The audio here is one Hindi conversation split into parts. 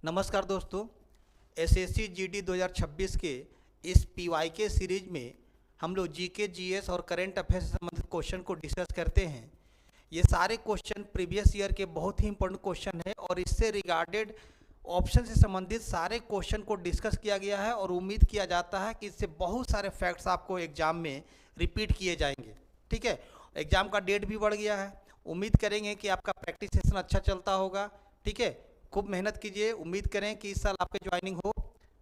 नमस्कार दोस्तों, एसएससी जीडी 2026 के इस पीवाईके सीरीज में हम लोग जीके, जीएस और करंट अफेयर से संबंधित क्वेश्चन को डिस्कस करते हैं। ये सारे क्वेश्चन प्रीवियस ईयर के बहुत ही इंपॉर्टेंट क्वेश्चन है और इससे रिगार्डेड ऑप्शन से संबंधित सारे क्वेश्चन को डिस्कस किया गया है और उम्मीद किया जाता है कि इससे बहुत सारे फैक्ट्स आपको एग्जाम में रिपीट किए जाएंगे। ठीक है, एग्जाम का डेट भी बढ़ गया है। उम्मीद करेंगे कि आपका प्रैक्टिस सेशन अच्छा चलता होगा। ठीक है, खूब मेहनत कीजिए। उम्मीद करें कि इस साल आपके ज्वाइनिंग हो।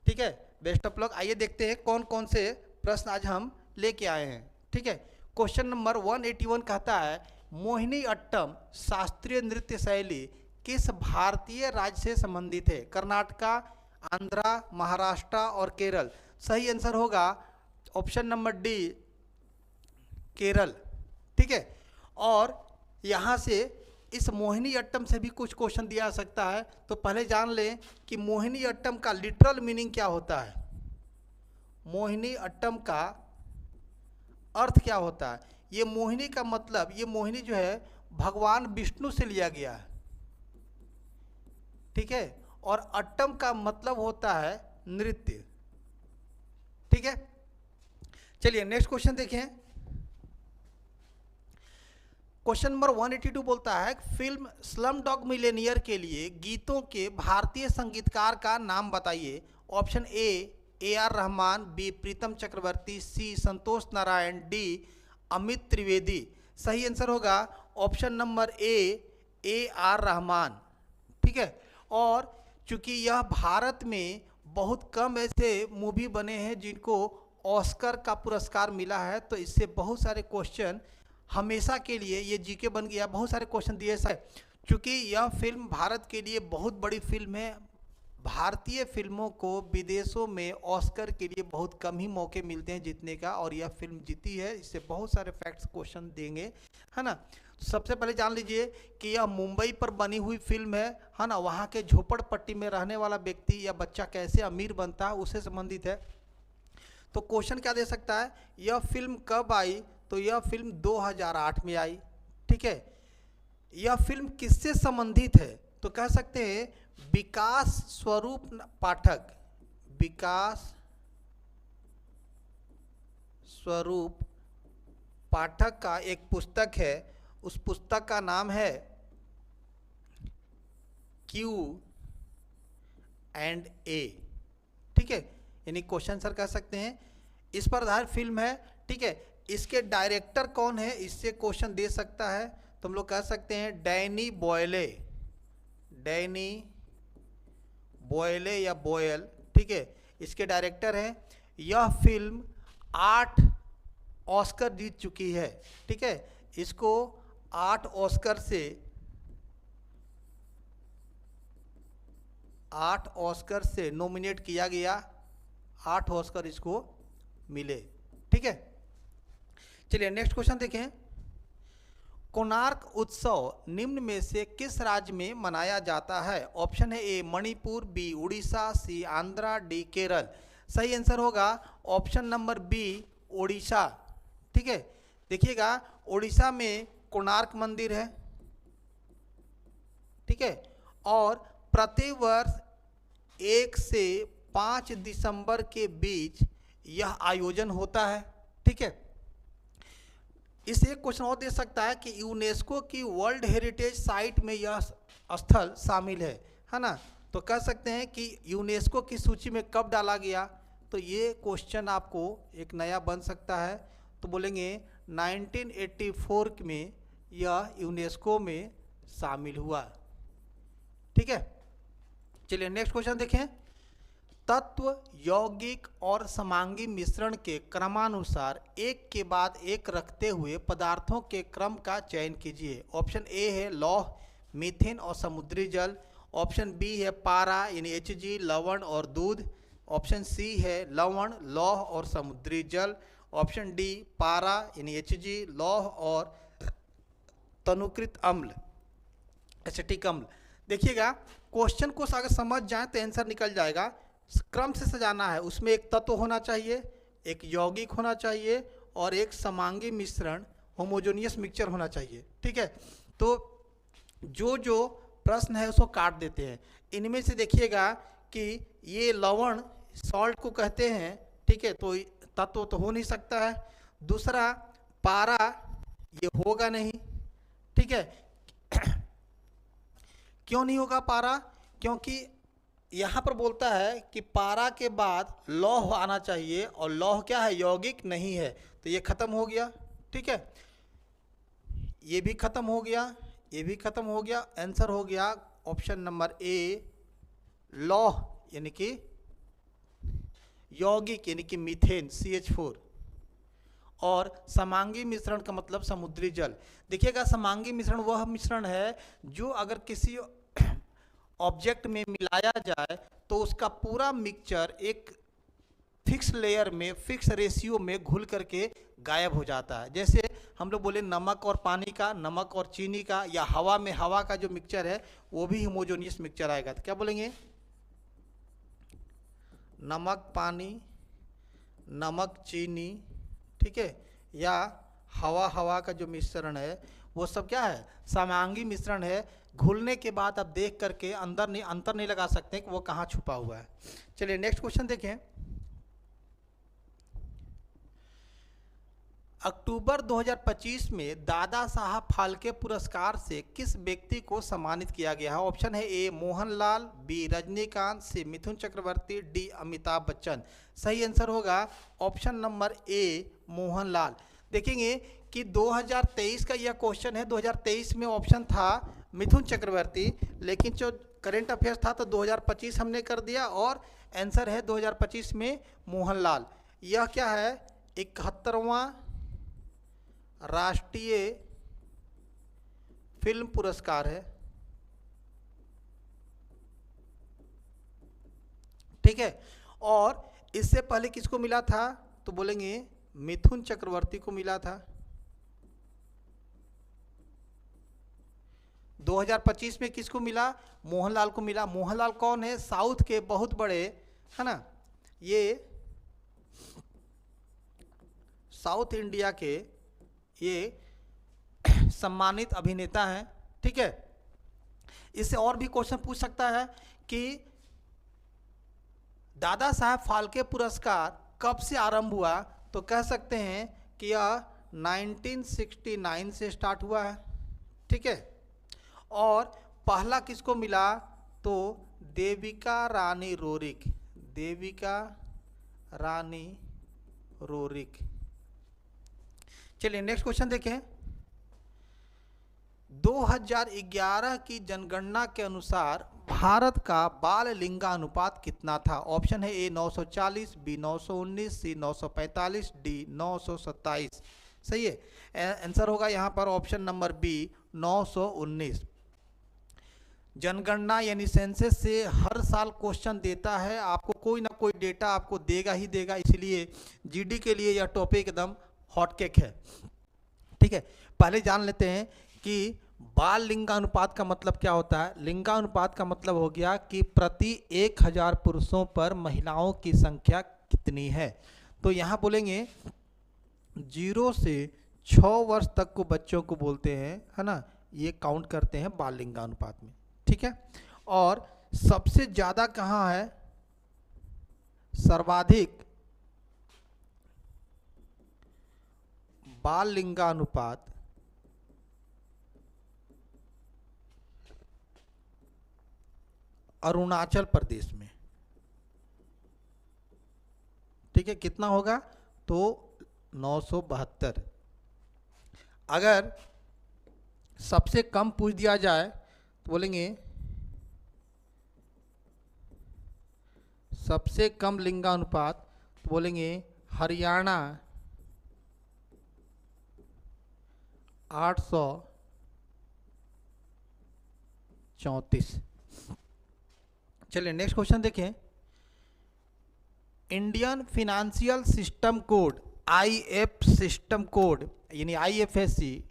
ठीक है, बेस्ट ऑफ लक। आइए देखते हैं कौन कौन से प्रश्न आज हम लेके आए हैं। ठीक है, क्वेश्चन नंबर 181 कहता है, मोहिनी अट्टम शास्त्रीय नृत्य शैली किस भारतीय राज्य से संबंधित है? कर्नाटका, आंध्रा, महाराष्ट्र और केरल। सही आंसर होगा ऑप्शन नंबर डी, केरल। ठीक है, और यहाँ से इस मोहिनी अट्टम से भी कुछ क्वेश्चन दिया जा सकता है। तो पहले जान लें कि मोहिनी अट्टम का लिटरल मीनिंग क्या होता है। मोहिनी अट्टम का अर्थ क्या होता है? ये मोहिनी का मतलब, ये मोहिनी जो है भगवान विष्णु से लिया गया है। ठीक है, और अट्टम का मतलब होता है नृत्य। ठीक है, चलिए नेक्स्ट क्वेश्चन देखें। क्वेश्चन नंबर 182 बोलता है, फिल्म स्लम डॉग मिलियनेयर के लिए गीतों के भारतीय संगीतकार का नाम बताइए। Option A R Rahman, B Pritam Chakraborty, C Santosh Narayan, D Amit Trivedi. सही आंसर होगा option number A R Rahman. ठीक है, और चूंकि यह भारत में बहुत कम ऐसे मूवी बने हैं जिनको ऑस्कर का पुरस्कार मिला है, तो इससे बहुत सारे क्वेश्चन हमेशा के लिए ये जीके बन गया। बहुत सारे क्वेश्चन दिए है। चूँकि यह फिल्म भारत के लिए बहुत बड़ी फिल्म है, भारतीय फिल्मों को विदेशों में ऑस्कर के लिए बहुत कम ही मौके मिलते हैं जीतने का, और यह फिल्म जीती है। इससे बहुत सारे फैक्ट्स क्वेश्चन देंगे, है ना। सबसे पहले जान लीजिए कि यह मुंबई पर बनी हुई फिल्म है ना। वहाँ के झोपड़पट्टी में रहने वाला व्यक्ति या बच्चा कैसे अमीर बनता है उससे संबंधित है। तो क्वेश्चन क्या दे सकता है, यह फिल्म कब आई? तो यह फिल्म 2008 में आई। ठीक है, यह फिल्म किससे संबंधित है? तो कह सकते हैं विकास स्वरूप पाठक, विकास स्वरूप पाठक का एक पुस्तक है। उस पुस्तक का नाम है Q&A। ठीक है, यानी क्वेश्चन आंसर कह सकते हैं। इस पर आधारित फिल्म है। ठीक है, इसके डायरेक्टर कौन है, इससे क्वेश्चन दे सकता है। तो हम लोग कह सकते हैं डैनी बॉयले, डैनी बॉयले या बॉयल। ठीक है, इसके डायरेक्टर हैं। यह फिल्म 8 ऑस्कर जीत चुकी है। ठीक है, इसको 8 ऑस्कर से नॉमिनेट किया गया, 8 ऑस्कर इसको मिले। ठीक है, चलिए नेक्स्ट क्वेश्चन देखें। कोणार्क उत्सव निम्न में से किस राज्य में मनाया जाता है? ऑप्शन है ए मणिपुर, बी उड़ीसा, सी आंध्रा, डी केरल। सही आंसर होगा ऑप्शन नंबर बी, उड़ीसा। ठीक है, देखिएगा उड़ीसा में कोणार्क मंदिर है। ठीक है, और प्रतिवर्ष 1 से 5 दिसंबर के बीच यह आयोजन होता है। ठीक है, इस एक क्वेश्चन और दे सकता है कि यूनेस्को की वर्ल्ड हेरिटेज साइट में यह स्थल शामिल है ना। तो कह सकते हैं कि यूनेस्को की सूची में कब डाला गया? तो ये क्वेश्चन आपको एक नया बन सकता है। तो बोलेंगे 1984 में यह यूनेस्को में शामिल हुआ। ठीक है, चलिए नेक्स्ट क्वेश्चन देखें। तत्व, यौगिक और समांगी मिश्रण के क्रमानुसार एक के बाद एक रखते हुए पदार्थों के क्रम का चयन कीजिए। ऑप्शन ए है लौह, मीथेन और समुद्री जल। ऑप्शन बी है पारा यानी Hg, लवण और दूध। ऑप्शन सी है लवण, लौह और समुद्री जल। ऑप्शन डी पारा यानी Hg, लौह और तनुकृत अम्ल, एसिटिक अम्ल। देखिएगा क्वेश्चन को अगर समझ जाए तो आंसर निकल जाएगा। क्रम से सजाना है, उसमें एक तत्व होना चाहिए, एक यौगिक होना चाहिए और एक समांगी मिश्रण होमोजेनियस मिक्सचर होना चाहिए। ठीक है, तो जो प्रश्न है उसको काट देते हैं। इनमें से देखिएगा कि ये लवण सॉल्ट को कहते हैं, ठीक है, तो तत्व तो हो नहीं सकता है। दूसरा पारा, ये होगा नहीं, ठीक है। क्यों नहीं होगा पारा? क्योंकि यहाँ पर बोलता है कि पारा के बाद लौह आना चाहिए, और लौह क्या है? यौगिक नहीं है, तो ये खत्म हो गया, ठीक है। ये भी खत्म हो गया, ये भी खत्म हो गया। आंसर हो गया ऑप्शन नंबर ए, लौह यानी कि यौगिक यानी कि मीथेन CH4। और समांगी मिश्रण का मतलब समुद्री जल। देखिएगा, समांगी मिश्रण वह मिश्रण है जो अगर किसी ऑब्जेक्ट में मिलाया जाए तो उसका पूरा मिक्सचर एक फिक्स लेयर में, फिक्स रेशियो में घुल करके गायब हो जाता है। जैसे हम लोग बोले नमक और पानी का, नमक और चीनी का, या हवा में हवा का जो मिक्सचर है वो भी होमोजेनियस मिक्सचर आएगा। तो क्या बोलेंगे? नमक पानी, नमक चीनी, ठीक है, या हवा हवा का जो मिश्रण है वो सब क्या है? समांगी मिश्रण है। घुलने के बाद आप देख करके अंतर नहीं लगा सकते कि वो कहाँ छुपा हुआ है। चलिए नेक्स्ट क्वेश्चन देखें। अक्टूबर 2025 में दादा साहब फाल्के पुरस्कार से किस व्यक्ति को सम्मानित किया गया है? ऑप्शन है ए मोहनलाल, बी रजनीकांत, सी मिथुन चक्रवर्ती, डी अमिताभ बच्चन। सही आंसर होगा ऑप्शन नंबर ए मोहनलाल। देखेंगे कि 2023 का यह क्वेश्चन है। 2023 में ऑप्शन था मिथुन चक्रवर्ती, लेकिन जो करंट अफेयर्स था तो 2025 हमने कर दिया, और आंसर है 2025 में मोहनलाल। यह क्या है? 71वां राष्ट्रीय फिल्म पुरस्कार है, ठीक है। और इससे पहले किसको मिला था? तो बोलेंगे मिथुन चक्रवर्ती को मिला था। 2025 में किसको मिला? मोहनलाल को मिला। मोहनलाल कौन है? साउथ के बहुत बड़े, है ना, ये साउथ इंडिया के ये सम्मानित अभिनेता हैं, ठीक है। इससे और भी क्वेश्चन पूछ सकता है कि दादा साहब फाल्के पुरस्कार कब से आरंभ हुआ? तो कह सकते हैं कि यह 1969 से स्टार्ट हुआ है, ठीक है। और पहला किसको मिला? तो देविका रानी रोरिक, देविका रानी रोरिक। चलिए नेक्स्ट क्वेश्चन देखें। 2011 की जनगणना के अनुसार भारत का बाल लिंगानुपात कितना था? ऑप्शन है ए 940, बी 919, सी 945, डी 927। सही है, आंसर होगा यहाँ पर ऑप्शन नंबर बी 919। जनगणना यानी सेंसस से हर साल क्वेश्चन देता है आपको, कोई ना कोई डेटा आपको देगा ही देगा, इसलिए जीडी के लिए यह टॉपिक एकदम हॉटकेक है, ठीक है। पहले जान लेते हैं कि बाल लिंगानुपात का मतलब क्या होता है। लिंगानुपात का मतलब हो गया कि प्रति 1000 पुरुषों पर महिलाओं की संख्या कितनी है। तो यहाँ बोलेंगे 0 से 6 वर्ष तक को बच्चों को बोलते हैं, है ना, ये काउंट करते हैं बाल लिंगानुपात में, ठीक है। और सबसे ज़्यादा कहाँ है? सर्वाधिक बाल लिंगानुपात अरुणाचल प्रदेश में, ठीक है। कितना होगा? तो 972। अगर सबसे कम पूछ दिया जाए तो बोलेंगे सबसे कम लिंगानुपात, तो बोलेंगे हरियाणा 834। चलिए नेक्स्ट क्वेश्चन देखें। Indian financial system code IF system code यानी IFSC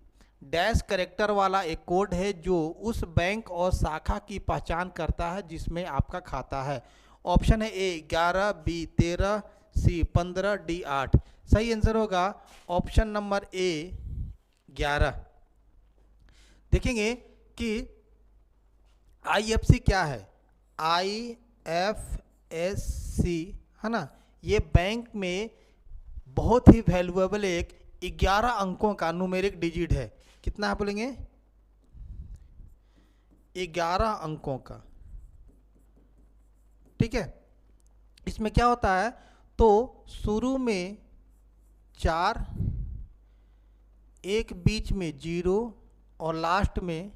डैश करेक्टर वाला एक कोड है जो उस बैंक और शाखा की पहचान करता है जिसमें आपका खाता है। ऑप्शन है ए 11, बी 13, सी 15, डी 8। सही आंसर होगा ऑप्शन नंबर ए 11। देखेंगे कि IFC क्या है? IFSC है ना, ये बैंक में बहुत ही वैल्यूएबल एक 11 अंकों का न्यूमेरिक डिजिट है। कितना है बोलेंगे? 11 अंकों का। ठीक है, इसमें क्या होता है, तो शुरू में 4, एक बीच में 0 और लास्ट में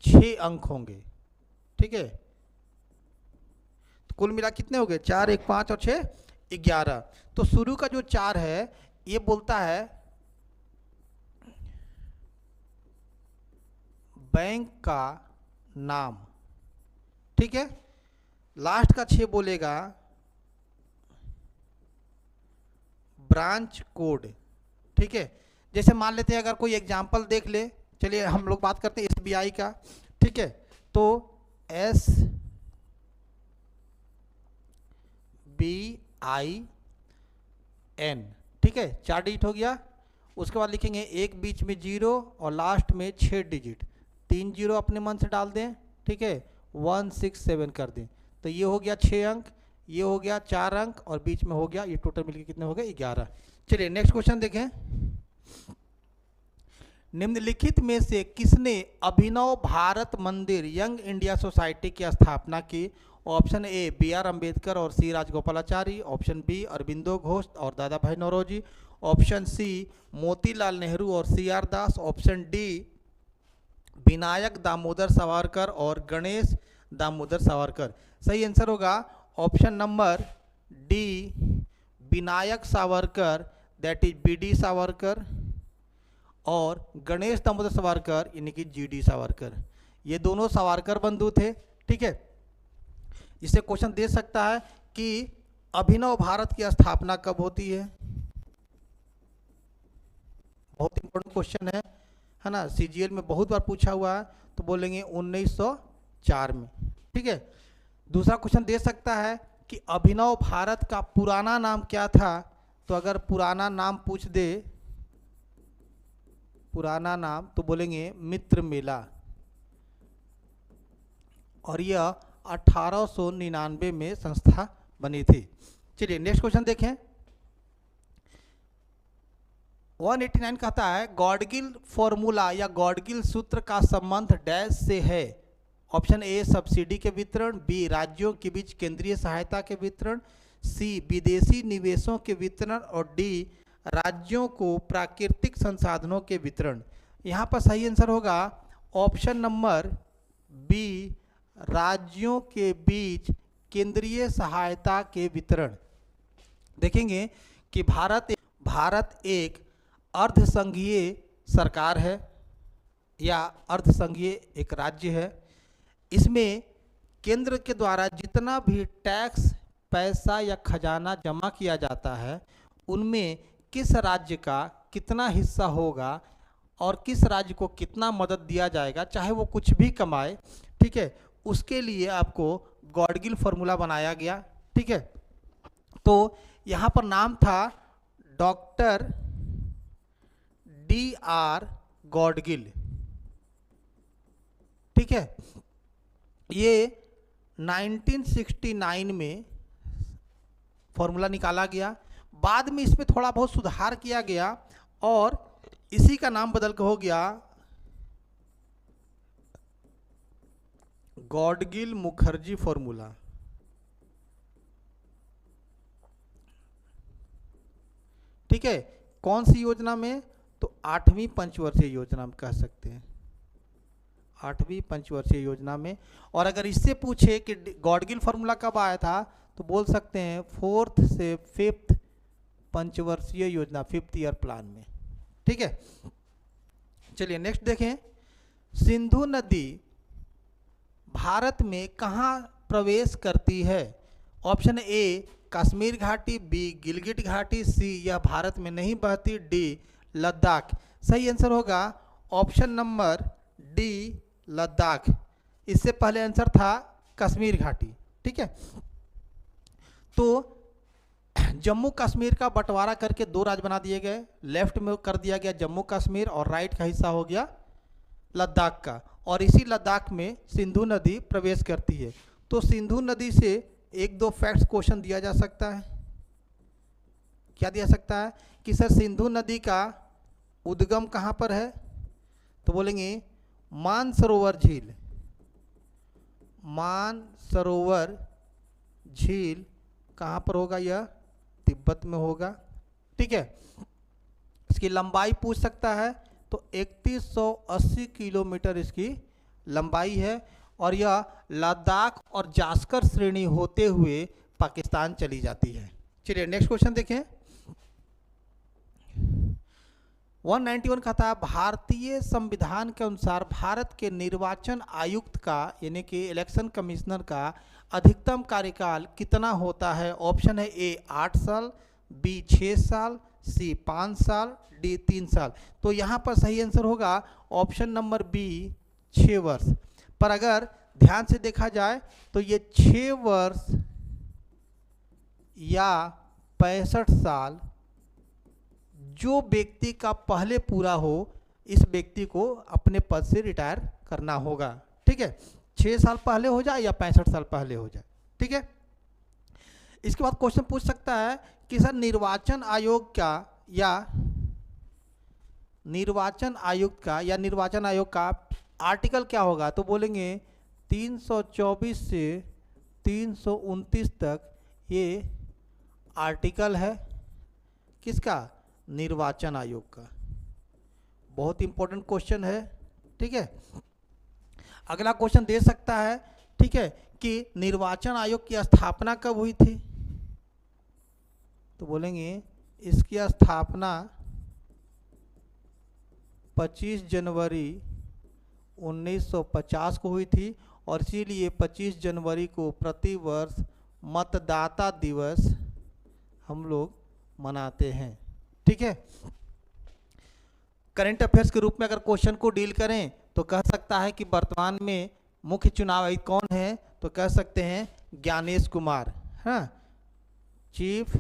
6 अंक होंगे। ठीक है, तो कुल मिला कितने हो गए? 4, 1, 5 और 6, 11। तो शुरू का जो 4 है ये बोलता है बैंक का नाम। ठीक है, लास्ट का 6 बोलेगा ब्रांच कोड। ठीक है, जैसे मान लेते हैं, अगर कोई एग्जांपल देख ले, चलिए हम लोग बात करते हैं SBI का। ठीक है, तो SBIN। ठीक है, 4 डिजिट हो गया। उसके बाद लिखेंगे एक बीच में 0 और लास्ट में 6 डिजिट, 3 0 अपने मन से डाल दें। ठीक है, 167 कर दें, तो ये हो गया 6 अंक, ये हो गया 4 अंक और बीच में हो गया, ये टोटल मिलके कितने हो गए? 11। चलिए नेक्स्ट क्वेश्चन देखें। निम्नलिखित में से किसने अभिनव भारत मंदिर यंग इंडिया सोसाइटी की स्थापना की? ऑप्शन ए BR अम्बेडकर और C Rajagopalachari, option B Aurobindo Ghosh और Dadabhai Naoroji, option C Motilal Nehru और CR Das, option D Vinayak Damodar Savarkar और गणेश दामोदर सावरकर। सही आंसर होगा option number D, Vinayak Savarkar, that is BD Savarkar, और गणेश दामोदर सावरकर यानी कि GD सावरकर। ये दोनों सावरकर बंधु थे। ठीक है, इससे क्वेश्चन दे सकता है कि अभिनव भारत की स्थापना कब होती है? बहुत इंपॉर्टेंट क्वेश्चन है ना, CGL में बहुत बार पूछा हुआ है, तो बोलेंगे 1904 में। ठीक है, दूसरा क्वेश्चन दे सकता है कि अभिनव भारत का पुराना नाम क्या था? तो अगर पुराना नाम पूछ दे, पुराना नाम, तो बोलेंगे मित्र मेला, और यह 1899 में संस्था बनी थी। चलिए नेक्स्ट क्वेश्चन देखें। 189 कहता है गॉडगिल फॉर्मूला या गॉडगिल सूत्र का संबंध डैश से है? ऑप्शन ए सब्सिडी के वितरण, बी राज्यों के बीच केंद्रीय सहायता के वितरण, सी विदेशी निवेशों के वितरण, और डी राज्यों को प्राकृतिक संसाधनों के वितरण। यहाँ पर सही आंसर होगा ऑप्शन नंबर बी, राज्यों के बीच केंद्रीय सहायता के वितरण। देखेंगे कि भारत एक अर्धसंघीय सरकार है या अर्धसंघीय एक राज्य है। इसमें केंद्र के द्वारा जितना भी टैक्स, पैसा या खजाना जमा किया जाता है, उनमें किस राज्य का कितना हिस्सा होगा और किस राज्य को कितना मदद दिया जाएगा, चाहे वो कुछ भी कमाए। ठीक है, उसके लिए आपको गॉडगिल फॉर्मूला बनाया गया। ठीक है, तो यहाँ पर नाम था डॉक्टर DR गॉडगिल। ठीक है, ये 1969 में फॉर्मूला निकाला गया। बाद में इसमें थोड़ा बहुत सुधार किया गया और इसी का नाम बदल कर हो गया गॉडगिल मुखर्जी फॉर्मूला। ठीक है, कौन सी योजना में? तो 8वीं पंचवर्षीय योजना में कह सकते हैं, 8वीं पंचवर्षीय योजना में। और अगर इससे पूछे कि गॉडगिल फॉर्मूला कब आया था, तो बोल सकते हैं 4th से 5th पंचवर्षीय योजना, 5th ईयर प्लान में। ठीक है, चलिए नेक्स्ट देखें। सिंधु नदी भारत में कहाँ प्रवेश करती है? ऑप्शन ए कश्मीर घाटी, बी गिलगिट घाटी, सी यह भारत में नहीं बहती, डी लद्दाख। सही आंसर होगा ऑप्शन नंबर डी लद्दाख। इससे पहले आंसर था कश्मीर घाटी। ठीक है, तो जम्मू कश्मीर का बंटवारा करके 2 राज्य बना दिए गए। लेफ्ट में कर दिया गया जम्मू कश्मीर और राइट का हिस्सा हो गया लद्दाख का। और इसी लद्दाख में सिंधु नदी प्रवेश करती है। तो सिंधु नदी से एक दो फैक्ट्स क्वेश्चन दिया जा सकता है। क्या दिया सकता है कि सर सिंधु नदी का उद्गम कहाँ पर है, तो बोलेंगे मानसरोवर झील। मानसरोवर झील कहाँ पर होगा, यह तिब्बत में होगा। ठीक है, इसकी लंबाई पूछ सकता है तो 3180 किलोमीटर इसकी लंबाई है और यह लद्दाख और जास्कर श्रेणी होते हुए पाकिस्तान चली जाती है। चलिए नेक्स्ट क्वेश्चन देखें। 191 कहता है भारतीय संविधान के अनुसार भारत के निर्वाचन आयुक्त का यानी कि इलेक्शन कमिश्नर का अधिकतम कार्यकाल कितना होता है। ऑप्शन है ए 8 साल, बी 6 साल, सी 5 साल, डी 3 साल। तो यहाँ पर सही आंसर होगा ऑप्शन नंबर बी 6 वर्ष। पर अगर ध्यान से देखा जाए तो ये 6 वर्ष या 65 साल जो व्यक्ति का पहले पूरा हो, इस व्यक्ति को अपने पद से रिटायर करना होगा। ठीक है, 6 साल पहले हो जाए या 65 साल पहले हो जाए। ठीक है, इसके बाद क्वेश्चन पूछ सकता है कि सर निर्वाचन आयोग का या निर्वाचन आयोग का आर्टिकल क्या होगा। तो बोलेंगे 324 से 329 तक ये आर्टिकल है किसका, निर्वाचन आयोग का। बहुत इंपॉर्टेंट क्वेश्चन है। ठीक है, अगला क्वेश्चन दे सकता है, ठीक है, कि निर्वाचन आयोग की स्थापना कब हुई थी। तो बोलेंगे इसकी स्थापना 25 जनवरी 1950 को हुई थी और इसीलिए 25 जनवरी को प्रतिवर्ष मतदाता दिवस हम लोग मनाते हैं। ठीक है, करंट अफेयर्स के रूप में अगर क्वेश्चन को डील करें तो कह सकता है कि वर्तमान में मुख्य चुनाव आयुक्त कौन है, तो कह सकते हैं ज्ञानेश कुमार। हाँ, चीफ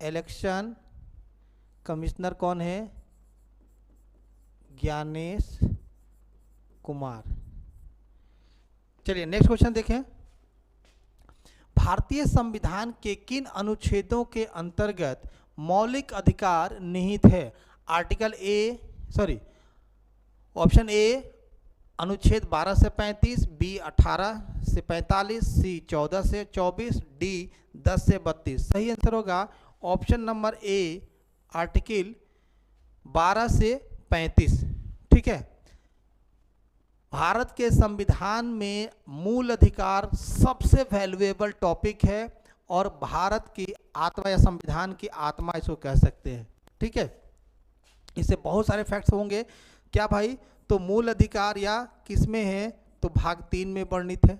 इलेक्शन कमिश्नर कौन है, ज्ञानेश कुमार। चलिए नेक्स्ट क्वेश्चन देखें। भारतीय संविधान के किन अनुच्छेदों के अंतर्गत मौलिक अधिकार निहित है। ऑप्शन ए अनुच्छेद 12 से 35, बी 18 से 45, सी 14 से 24, डी 10 से 32। सही आंसर होगा ऑप्शन नंबर ए आर्टिकल 12 से 35। ठीक है, भारत के संविधान में मूल अधिकार सबसे वैल्यूएबल टॉपिक है और भारत की आत्मा या संविधान की आत्मा इसको कह सकते हैं। ठीक है, इससे बहुत सारे फैक्ट्स होंगे। क्या भाई, तो मूल अधिकार या किसमें है, तो भाग 3 में वर्णित है।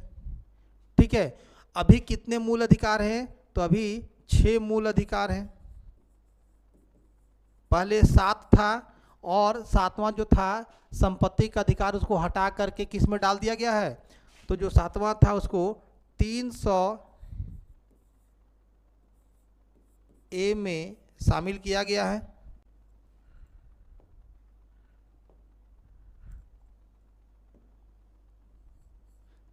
ठीक है, अभी कितने मूल अधिकार हैं, तो अभी 6 मूल अधिकार हैं। पहले 7 था और 7वां जो था संपत्ति का अधिकार, उसको हटा करके किस में डाल दिया गया है, तो जो 7वां था उसको 300 ए में शामिल किया गया है।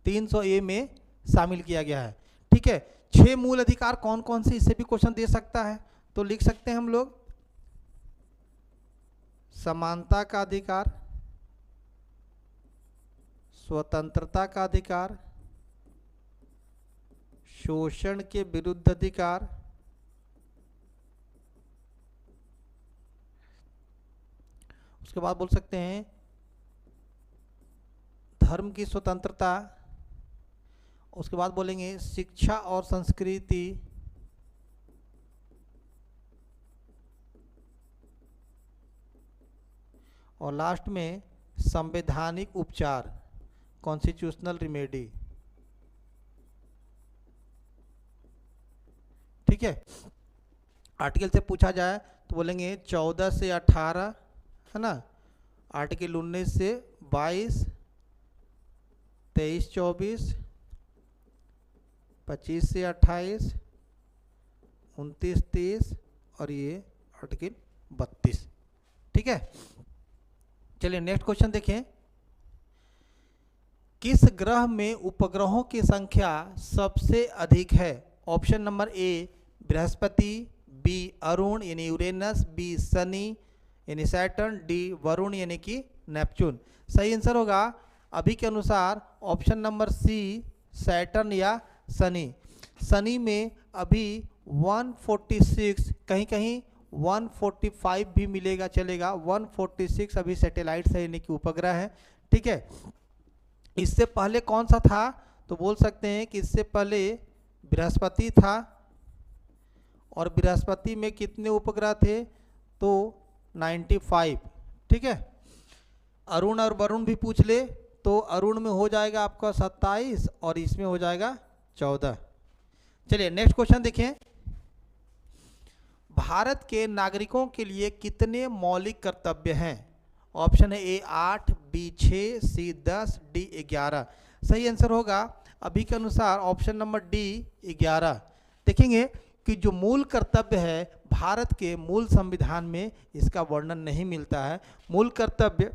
ए में शामिल किया गया है। ठीक है, 6 मूल अधिकार कौन कौन से, इससे भी क्वेश्चन दे सकता है। तो लिख सकते हैं हम लोग समानता का अधिकार, स्वतंत्रता का अधिकार, शोषण के विरुद्ध अधिकार, उसके बाद बोल सकते हैं धर्म की स्वतंत्रता, उसके बाद बोलेंगे शिक्षा और संस्कृति, और लास्ट में संवैधानिक उपचार, कॉन्स्टिट्यूशनल रिमेडी। ठीक है, आर्टिकल से पूछा जाए तो बोलेंगे 14 से 18 है ना, आर्टिकल 19 से 22, 23-24, 25 से 28, 29-30 और ये आर्टिकल 32। ठीक है, चलिए नेक्स्ट क्वेश्चन देखें। किस ग्रह में उपग्रहों की संख्या सबसे अधिक है? Option number A Brihaspati, B Arun यानी यूरेनस, बी शनि यानी सैटर्न, डी वरुण यानी कि नेपच्यून। सही आंसर होगा अभी के अनुसार ऑप्शन नंबर सी सैटर्न या शनि। शनि में अभी 146, कहीं कहीं 145 भी मिलेगा, चलेगा। 146 अभी सैटेलाइट है यानी कि उपग्रह है। ठीक है, इससे पहले कौन सा था? तो बोल सकते हैं कि इससे पहले बृहस्पति था, और बृहस्पति में कितने उपग्रह थे? तो 95। ठीक है, अरुण और वरुण भी पूछ ले तो अरुण में हो जाएगा आपका 27 और इसमें हो जाएगा 14। चलिए नेक्स्ट क्वेश्चन देखें। भारत के नागरिकों के लिए कितने मौलिक कर्तव्य हैं? ऑप्शन है ए 8, बी 6, सी 10, डी 11। सही आंसर होगा अभी के अनुसार ऑप्शन नंबर डी 11। देखेंगे कि जो मूल कर्तव्य है भारत के मूल संविधान में इसका वर्णन नहीं मिलता है। मूल कर्तव्य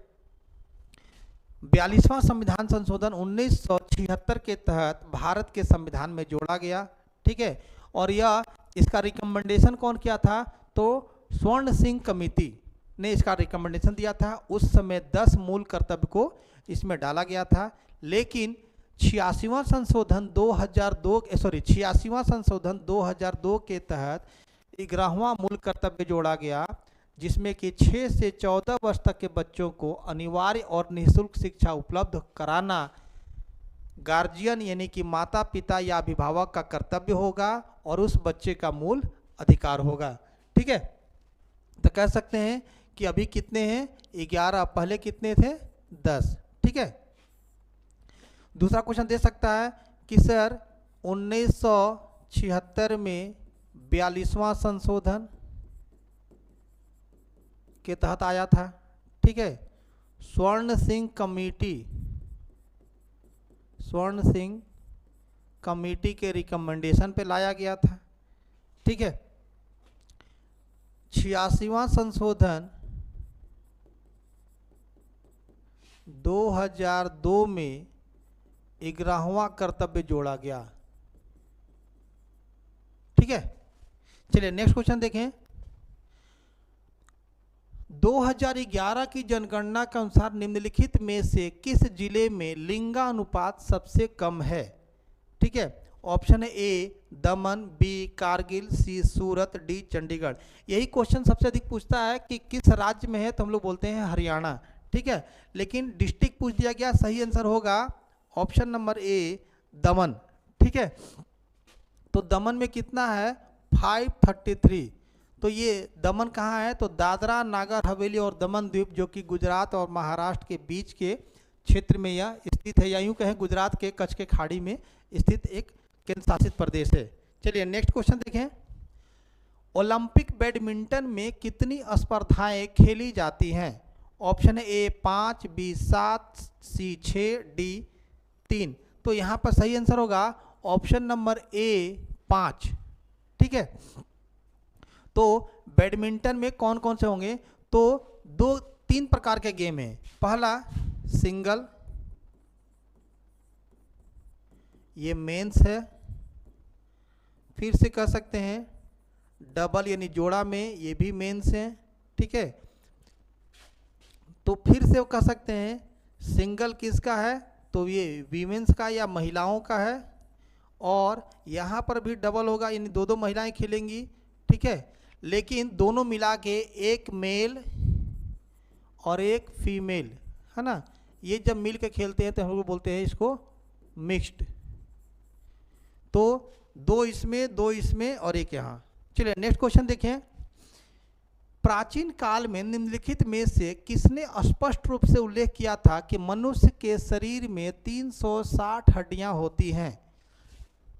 42वां संविधान संशोधन 1976 के तहत भारत के संविधान में जोड़ा गया। ठीक है, और यह इसका रिकमेंडेशन कौन किया था? तो स्वर्ण सिंह कमेटी ने इसका रिकमेंडेशन दिया था। उस समय 10 मूल कर्तव्य को इसमें डाला गया था, लेकिन 86वां संशोधन 2002 के तहत 11वां मूल कर्तव्य जोड़ा गया, जिसमें कि 6 से 14 वर्ष तक के बच्चों को अनिवार्य और निःशुल्क शिक्षा उपलब्ध कराना गार्जियन यानी कि माता पिता या अभिभावक का कर्तव्य होगा और उस बच्चे का मूल अधिकार होगा। ठीक है, तो कह सकते हैं कि अभी कितने हैं? 11, पहले कितने थे? 10। ठीक है, दूसरा क्वेश्चन दे सकता है कि सर 1976 में 42वां संशोधन के तहत आया था। ठीक है, स्वर्ण सिंह कमेटी के रिकमेंडेशन पे लाया गया था। ठीक है, 86वां संशोधन 2002 में 11वां कर्तव्य जोड़ा गया। ठीक है, चलिए नेक्स्ट क्वेश्चन देखें। 2011 की जनगणना के अनुसार निम्नलिखित में से किस जिले में लिंगानुपात सबसे कम है? ठीक है, ऑप्शन है ए दमन, बी कारगिल, सी सूरत, डी चंडीगढ़। यही क्वेश्चन सबसे अधिक पूछता है कि किस राज्य में है, तो हम लोग बोलते हैं हरियाणा। ठीक है, लेकिन डिस्ट्रिक्ट पूछ दिया गया। सही आंसर होगा ऑप्शन नंबर ए दमन। ठीक है, तो दमन में कितना है? 533। तो ये दमन कहाँ है? तो दादरा नागर हवेली और दमन द्वीप, जो कि गुजरात और महाराष्ट्र के बीच के क्षेत्र में यह स्थित है, या यूँ कहें गुजरात के कच्छ के खाड़ी में स्थित एक केंद्र शासित प्रदेश है। चलिए नेक्स्ट क्वेश्चन देखें। ओलंपिक बैडमिंटन में कितनी स्पर्धाएं खेली जाती हैं? ऑप्शन है ए 5, बी 7, सी 6, डी 3। तो यहाँ पर सही आंसर होगा ऑप्शन नंबर ए 5। ठीक है, तो बैडमिंटन में कौन कौन से होंगे? तो 3 प्रकार के गेम हैं। पहला सिंगल, ये मेंस है। फिर से कह सकते हैं डबल यानी जोड़ा में, ये भी मेंस है। ठीक है, तो फिर से कह सकते हैं सिंगल किसका है? तो ये वीमेंस का या महिलाओं का है। और यहाँ पर भी डबल होगा, यानी 2 महिलाएं खेलेंगी। ठीक है, लेकिन दोनों मिला के एक मेल और एक फीमेल है ना, ये जब मिल के खेलते हैं तो हम लोग बोलते हैं इसको मिक्स्ड। तो 2 इसमें, 2 इसमें और एक यहाँ। चलिए नेक्स्ट क्वेश्चन देखें। प्राचीन काल में निम्नलिखित में से किसने स्पष्ट रूप से उल्लेख किया था कि मनुष्य के शरीर में 360 हड्डियां होती हैं?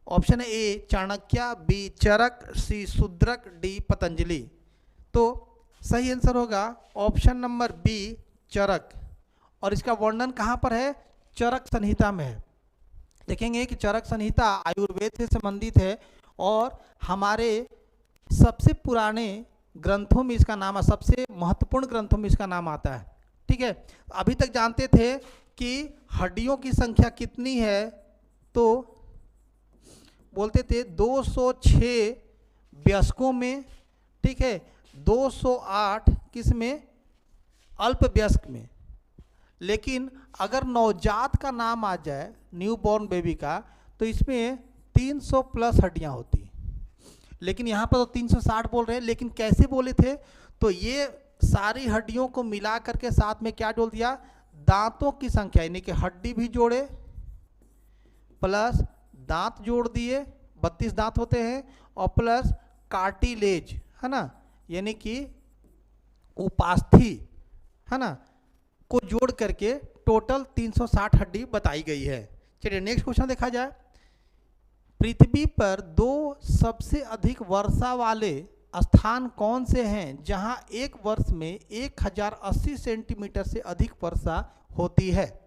Option A Chanakya, B Charak, C Shudraka, D Patanjali. तो सही आंसर होगा ऑप्शन नंबर बी चरक। और इसका वर्णन कहाँ पर है? चरक संहिता में है। देखेंगे कि चरक संहिता आयुर्वेद से संबंधित है और हमारे सबसे पुराने ग्रंथों में इसका नाम, सबसे महत्वपूर्ण ग्रंथों में इसका नाम आता है। ठीक है, अभी तक जानते थे कि हड्डियों की संख्या कितनी है, तो बोलते थे 206 वयस्कों में, ठीक है, 208 किस में, अल्प वयस्क में। लेकिन अगर नवजात का नाम आ जाए, न्यू बॉर्न बेबी का, तो इसमें 300 प्लस हड्डियां होती। लेकिन यहाँ पर तो 360 बोल रहे हैं, लेकिन कैसे बोले थे, तो ये सारी हड्डियों को मिला करके साथ में क्या जोड़ दिया, दांतों की संख्या, यानी कि हड्डी भी जोड़े प्लस दांत जोड़ दिए, 32 दांत होते हैं, और प्लस कार्टिलेज, है ना, यानी कि उपास्थि, है ना, को जोड़ करके टोटल 360 हड्डी बताई गई है। चलिए नेक्स्ट क्वेश्चन देखा जाए। पृथ्वी पर 2 सबसे अधिक वर्षा वाले स्थान कौन से हैं जहां एक वर्ष में 1080 सेंटीमीटर से अधिक वर्षा होती है?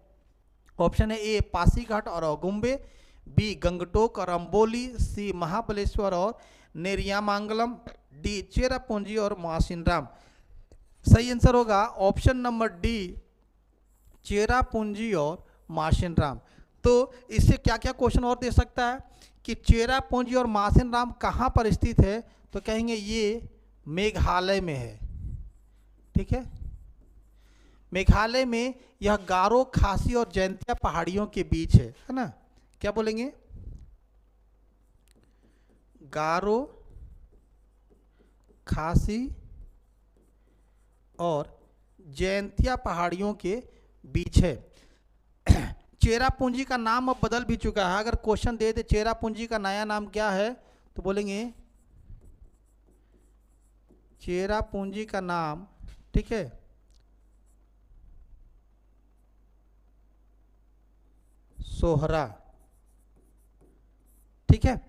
ऑप्शन है ए पासीघाट और अगुम्बे, बी गंगटोक और अम्बोली, सी महाबलेश्वर और नेरियामांगलम, डी चेरापूंजी और मासिनराम। सही आंसर होगा ऑप्शन नंबर डी, चेरापूंजी और मासिनराम। तो इससे क्या क्या क्वेश्चन और दे सकता है कि चेरापूंजी और मासिनराम कहाँ पर स्थित है, तो कहेंगे ये मेघालय में है, ठीक है, मेघालय में यह गारो, खासी और जैंतिया पहाड़ियों के बीच है ना, क्या बोलेंगे, गारो, खासी और जैंतिया पहाड़ियों के बीच है। चेरापूंजी का नाम अब बदल भी चुका है, अगर क्वेश्चन दे दे चेरापूंजी का नया नाम क्या है, तो बोलेंगे चेरापूंजी का नाम, ठीक है, सोहरा, ठीक है।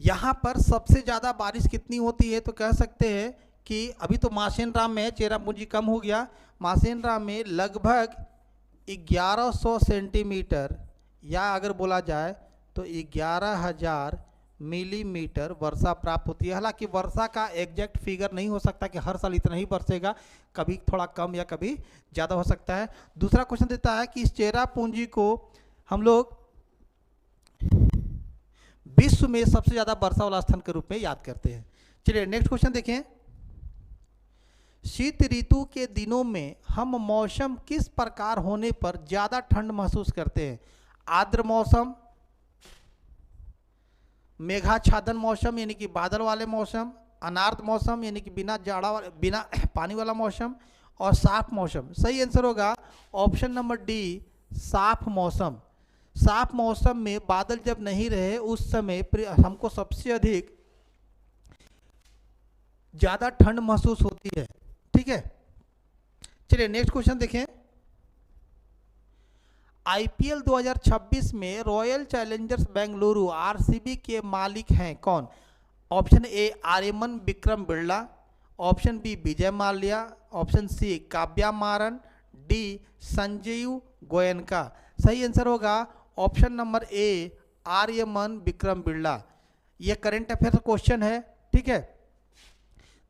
यहां पर सबसे ज्यादा बारिश कितनी होती है, तो कह सकते हैं कि अभी तो मासेनराम में, चेरापूंजी कम हो गया, मासेनराम में लगभग 1100 सेंटीमीटर, या अगर बोला जाए तो 11,000 मिलीमीटर वर्षा प्राप्त होती है। हालांकि वर्षा का एग्जैक्ट फिगर नहीं हो सकता कि हर साल इतना ही बरसेगा, कभी थोड़ा कम या कभी ज़्यादा हो सकता है। दूसरा क्वेश्चन देता है कि इस चेरापूंजी को हम लोग विश्व में सबसे ज़्यादा वर्षा वाला स्थान के रूप में याद करते हैं। चलिए नेक्स्ट क्वेश्चन देखें। शीत ऋतु के दिनों में हम मौसम किस प्रकार होने पर ज़्यादा ठंड महसूस करते हैं? आर्द्र मौसम, मेघाच्छादन मौसम यानी कि बादल वाले मौसम, अनार्द्र मौसम यानी कि बिना पानी वाला मौसम, और साफ मौसम। सही आंसर होगा ऑप्शन नंबर डी, साफ मौसम। साफ मौसम में बादल जब नहीं रहे उस समय हमको सबसे अधिक ज़्यादा ठंड महसूस होती है, ठीक है। चलिए नेक्स्ट क्वेश्चन देखें। आईपीएल 2026 में रॉयल चैलेंजर्स बेंगलुरु आरसीबी के मालिक हैं कौन? Option A Aryaman Vikram Birla, option B Vijay Mallya, option C Kavya Maran, D Sanjiv Goenka. सही आंसर होगा option number A Aryaman Vikram Birla. यह करंट अफेयर क्वेश्चन है, ठीक है।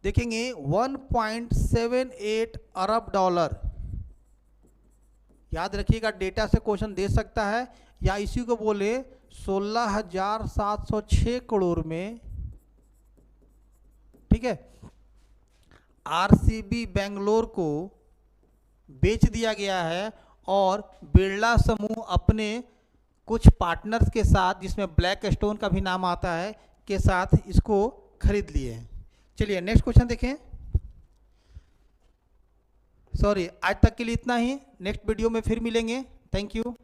देखेंगे 1.78 अरब डॉलर, याद रखिएगा डेटा से क्वेश्चन दे सकता है, या इसी को बोले 16,706 करोड़ में, ठीक है, आरसीबी बेंगलोर को बेच दिया गया है, और बिरला समूह अपने कुछ पार्टनर्स के साथ, जिसमें ब्लैक स्टोन का भी नाम आता है, के साथ इसको खरीद लिए हैं। चलिए नेक्स्ट क्वेश्चन देखें। सॉरी, आज तक के लिए इतना ही, नेक्स्ट वीडियो में फिर मिलेंगे। Thank you.